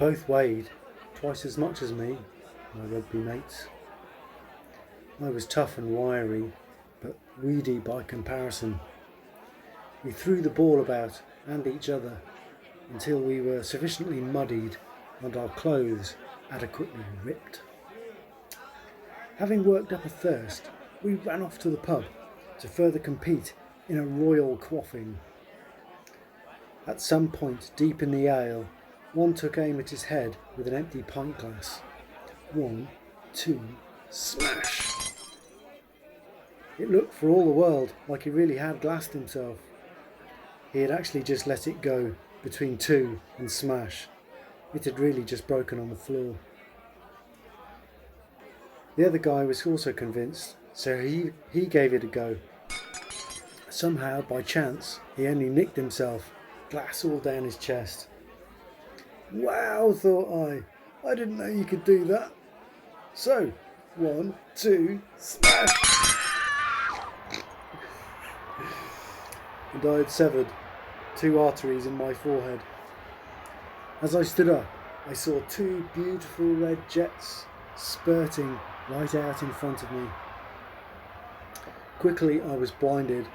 both weighed twice as much as me, my rugby mates. I was tough and wiry, but weedy by comparison. We threw the ball about and each other until we were sufficiently muddied and our clothes adequately ripped. Having worked up a thirst, we ran off to the pub to further compete in a royal quaffing. At some point deep in the ale, one took aim at his head with an empty pint glass. 1, 2, smash! It looked for all the world like he really had glassed himself. He had actually just let it go between two and smash. It had really just broken on the floor. The other guy was also convinced, so he gave it a go. Somehow, by chance, he only nicked himself, glass all down his chest. Wow, thought I didn't know you could do that. So, 1, 2, smash! And I had severed 2 arteries in my forehead. As I stood up, I saw 2 beautiful red jets spurting right out in front of me. Quickly I was blinded.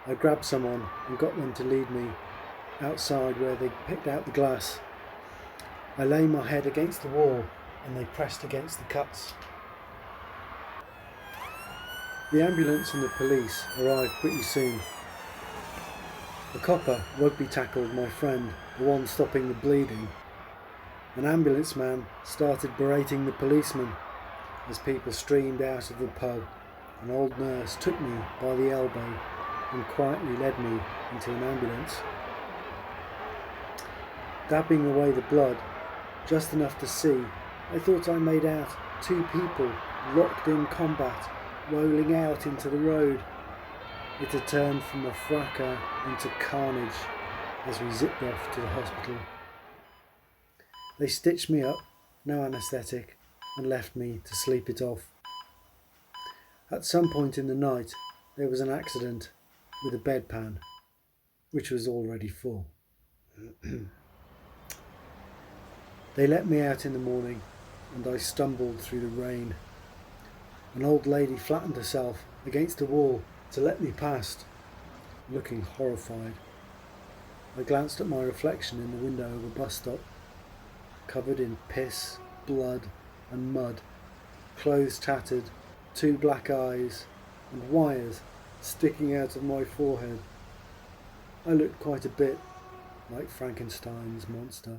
I grabbed someone and got them to lead me outside where they picked out the glass. I lay my head against the wall and they pressed against the cuts. The ambulance and the police arrived pretty soon. The copper rugby tackled my friend, the one stopping the bleeding. An ambulance man started berating the policeman as people streamed out of the pub. An old nurse took me by the elbow and quietly led me into an ambulance. Dabbing away the blood, just enough to see, I thought I made out 2 people locked in combat, rolling out into the road. It had turned from a fracas into carnage as we zipped off to the hospital. They stitched me up, no anaesthetic, and left me to sleep it off. At some point in the night, there was an accident with a bedpan, which was already full. They let me out in the morning, and I stumbled through the rain. An old lady flattened herself against a wall to let me past, looking horrified. I glanced at my reflection in the window of a bus stop, covered in piss, blood and mud, clothes tattered, 2 black eyes and wires sticking out of my forehead. I looked quite a bit like Frankenstein's monster.